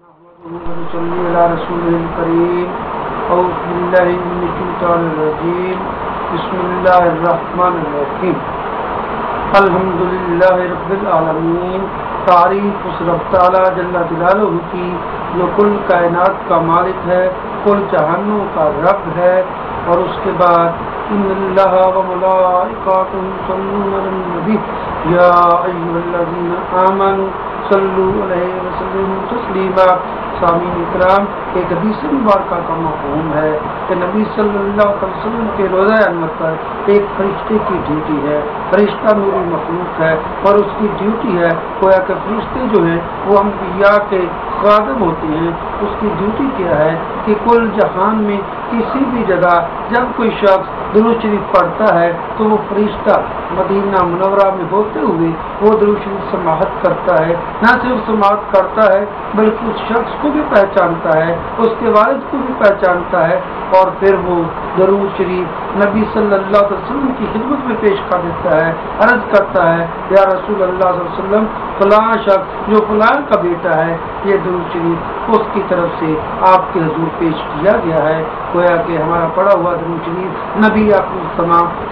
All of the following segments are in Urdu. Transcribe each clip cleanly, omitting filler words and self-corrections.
نحمده ونصلي على رسوله الكريم أعوذ بالله من الشيطان الرجيم بسم الله الرحمن الرحيم الحمد لله رب العالمین. تعریف اس رب تعالی جل جلالہ کی جو کل کائنات کا مالک ہے، کل جہانوں کا رب ہے. اور اس کے بعد ان اللہ و ملائکاتہ یصلون علی النبی یا ایھا الذین آمنوا صلوا علیہ وسلم تسلیما. سامعین اکرام، ایک حدیث مبارکہ کا مفہوم ہے کہ نبی صلی اللہ علیہ وسلم کے روزہ انور پر ایک فرشتے کی ڈیوٹی ہے. فرشتہ نوری مخلوق ہے اور اس کی ڈیوٹی ہے گویا کہ فرشتے جو ہیں وہ انبیاء کے خادم ہوتے ہیں. اس کی ڈیوٹی کیا ہے کہ کل جہان میں کسی بھی جگہ جب کوئی شخص درود شریف پڑھتا ہے تو وہ فرشتہ مدینہ منورہ میں ہوتے ہوئے وہ درود شریف سماعت کرتا ہے. نہ صرف سماعت کرتا ہے بلکہ اس شخص کو بھی پہچانتا ہے، اس کے والد کو بھی پہچانتا ہے، اور پھر وہ درود شریف نبی صلی اللہ علیہ وسلم کی خدمت میں پیش کر دیتا ہے. عرض کرتا ہے یا رسول اللہ صلی اللہ علیہ وسلم، فلاں شخص جو فلاں کا بیٹا ہے، یہ درود شریف اس کی طرف سے آپ کے حضور پیش کیا گیا ہے. گویا کہ ہمارا پڑھا ہوا درود شریف نبی اکرم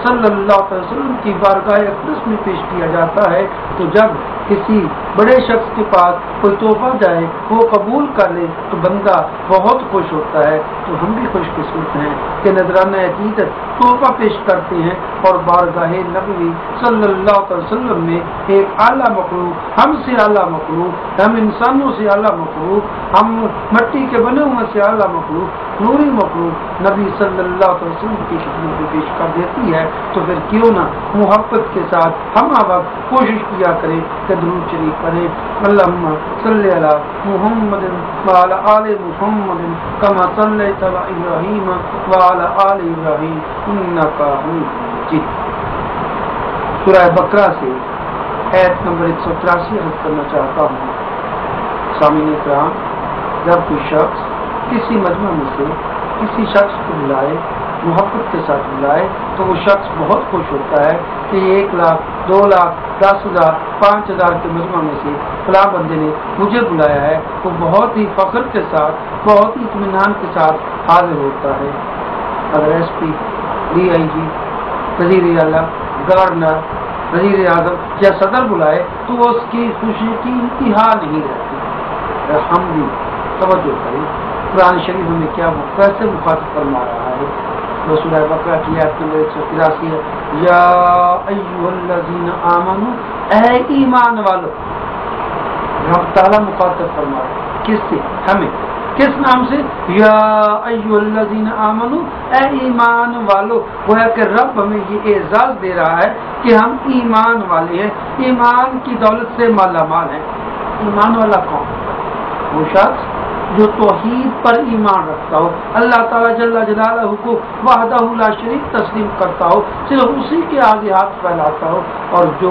صلی اللہ علیہ وسلم کی بارگاہ اقدس میں پیش کیا جاتا ہے. تو جب کسی بڑے شخص کے پاس کوئی تحفہ جائے، وہ قبول کر لے تو بندہ بہت خوش ہوتا ہے. تو ہم بھی خوش قسمت ہیں کہ نذرانہ عقیدت تحفہ پیش کرتے ہیں اور بارگاہ نبوی صلی اللہ علیہ وسلم میں ایک اعلیٰ مخلوق، ہم سے اعلیٰ مخلوق، ہم انسانوں سے اعلیٰ مخلوق، ہم مٹی کے بنے ہوئے سے اعلیٰ مخلوق، نوری مخلوق نبی صلی اللہ علیہ وسلم کی خدمت میں پیش کر دیتی ہے. تو پھر کیوں نہ محبت کے ساتھ ہم وقت کوشش کیا کریں کہ درود شریف پڑھیں. اللہم صلی علی محمد وعلی آل محمد کما صلیت علی ابراہیم وعلی آل ابراہیم انک حمید مجید. سورہ بقرہ سے آیت نمبر 183 عرض کرنا چاہتا ہوں. سامعین اکرام، جب کوئی شخص کسی مجمع میں سے کسی شخص کو بلائے، محبت کے ساتھ بلائے، تو وہ شخص بہت خوش ہوتا ہے کہ 1 لاکھ 2 لاکھ 10,000 5,000 کے مجمع میں سے فلاں بندے نے مجھے بلایا ہے. وہ بہت ہی فخر کے ساتھ، بہت ہی اطمینان کے ساتھ حاضر ہوتا ہے. اگر ایس پی، ڈی آئی جی، وزیر اعلیٰ، گورنر، وزیر اعظم یا صدر بلائے تو اس کی خوشی کی انتہا نہیں رہتی. ہم بھی توجہ کریں قرآن شریف میں کیا وہ کیسے مخاطب فرما رہا ہے. سورہ بقرہ کی آیت نمبر 183 ہے، یا ایھا الذین آمنوا، اے ایمان والو. رب تعالیٰ مخاطب فرما رہا ہے کس سے؟ ہمیں. کس نام سے؟ یا ایھا الذین آمنوا، اے ایمان والو. گویا کہ رب ہمیں یہ اعزاز دے رہا ہے کہ ہم ایمان والے ہیں، ایمان کی دولت سے مالا مال ہیں. ایمان والا کون؟ وہ شخص جو توحید پر ایمان رکھتا ہو، اللہ تعالیٰ جل جلالہ کو وحدہ لا شریک تسلیم کرتا ہو، صرف اسی کے آگے ہاتھ پھیلاتا ہو، اور جو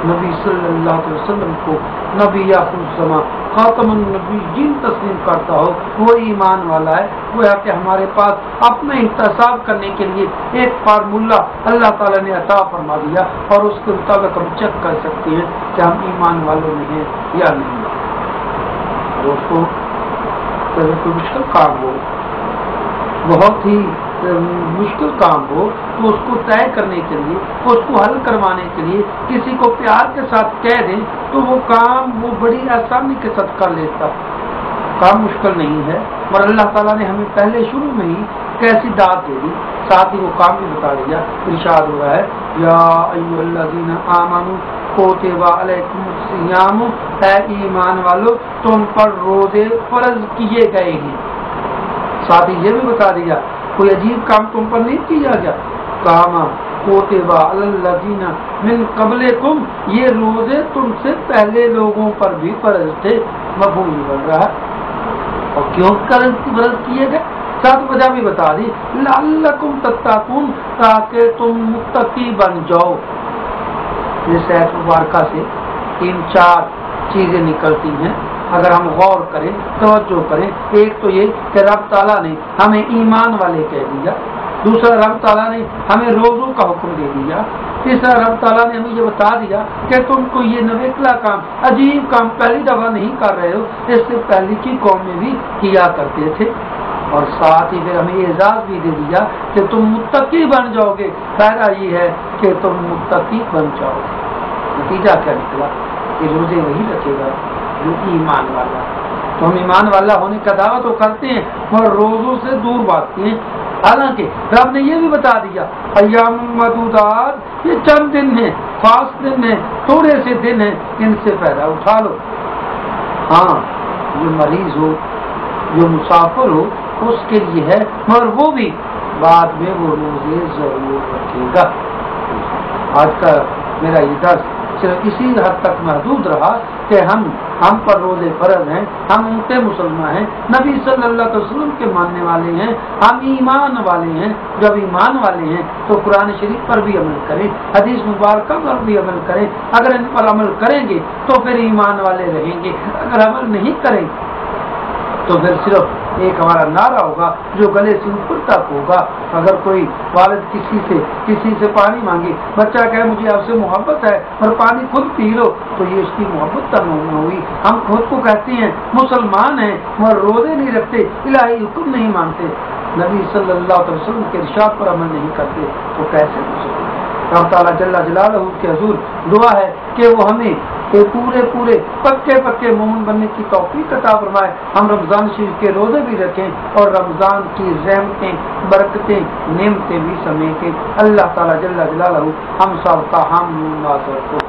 نبی صلی اللہ علیہ وسلم کو نبی آخر الزماں خاتم النبیین تسلیم کرتا ہو، وہ ایمان والا ہے. وہ ہے کہ ہمارے پاس اپنا احتساب کرنے کے لیے ایک فارمولہ اللہ تعالیٰ نے عطا فرما دیا، اور اس کے مطابق ہم چیک کر سکتے ہیں کہ ہم ایمان والوں میں ہیں یا نہیں. اس کو کوئی مشکل کام ہو، بہت ہی مشکل کام ہو، تو اس کو طے کرنے کے لیے، اس کو حل کروانے کے لیے کسی کو پیار کے ساتھ کہہ دیں تو وہ کام وہ بڑی آسانی کے ساتھ کر لیتا. کام مشکل نہیں ہے، اور اللہ تعالیٰ نے ہمیں پہلے شروع میں ہی کیسی داد دے دی، ساتھ ہی وہ کام بھی بتا دیا. ارشاد ہو رہا ہے یا ایھا الذین آمنوا کتب علیکم الصیام، اے ایمان والو تم پر روزے فرض کیے گئے ہیں. ساتھ ہی یہ بھی بتا دیا کوئی عجیب کام تم پر نہیں کیا گیا. کام کتب علی الذین من قبلکم، یہ روزے تم سے پہلے لوگوں پر بھی فرض تھے. مفہوم نہیں بن رہا اور کیوں فرض کیے گئے؟ ساتھ وجہ بھی بتا دی، لعلکم تتقون، تاکہ تم متقی بن جاؤ. اس آیت مبارکہ سے 3-4 چیزیں نکلتی ہیں اگر ہم غور کریں، توجہ کریں. ایک تو یہ کہ رب تعالیٰ نے ہمیں ایمان والے کہہ دیا. دوسرا، رب تعالیٰ نے ہمیں روزوں کا حکم دے دیا. اس طرح رب تعالیٰ نے ہمیں یہ بتا دیا کہ تم کو یہ نویکلا کام، عجیب کام پہلی دفعہ نہیں کر رہے ہو، اس سے پہلی کی قوم میں بھی کیا کرتے تھے۔ اور ساتھ ہی پھر ہمیں اعزاز بھی دے دیا کہ تم متقی بن جاؤ گے۔ پہلا یہ ہے کہ تم متقی بن جاؤ گے۔ نتیجہ کیا نکلا کہ روزے وہی رکھے گا جو ایمان والا۔ تو ہم ایمان والا ہونے کا دعویٰ تو کرتے ہیں اور روزوں سے دور بھاگتے ہیں، حالانکہ رب نے یہ بھی بتا دیا ایام معدودات، یہ چند دن ہیں، خاص دن ہیں، تھوڑے سے دن ہیں، ان سے فائدہ اٹھا لو۔ ہاں، جو مریض ہو، جو مسافر ہو، اس کے لیے ہے، مگر وہ بھی بعد میں وہ روزے ضرور رکھے گا۔ آج کا میرا یہ درس صرف اسی حد تک محدود رہا کہ ہم پر روزے فرض ہیں، ہم اونٹے مسلمان ہیں، نبی صلی اللہ علیہ وسلم کے ماننے والے ہیں، ہم ایمان والے ہیں۔ جب ایمان والے ہیں تو قرآن شریف پر بھی عمل کریں، حدیث مبارکہ پر بھی عمل کریں۔ اگر ان پر عمل کریں گے تو پھر ایمان والے رہیں گے، اگر عمل نہیں کریں گے تو پھر صرف ایک ہمارا نعرہ ہوگا جو گلے سے اوپر تک ہوگا۔ اگر کوئی والد کسی سے پانی مانگے، بچہ کہے مجھے آپ سے محبت ہے اور پانی خود پی لو، تو یہ اس کی محبت تک نہیں ہوئی۔ ہم خود کو کہتے ہیں مسلمان ہیں مگر روزے نہیں رکھتے، الہی حکم نہیں مانتے، نبی صلی اللہ علیہ وسلم کے ارشاد پر عمل نہیں کرتے، تو کیسے مسلمان؟ اللہ تعالیٰ جل جلالہ کے حضور دعا ہے کہ وہ ہمیں پورے پکے مومن بننے کی توفیق عطا فرمائے۔ ہم رمضان شریف کے روزے بھی رکھیں اور رمضان کی رحمتیں، برکتیں، نعمتیں بھی سمیٹیں۔ اللہ تعالیٰ جل جلالہ ہم سب کا حامی و ناصر کو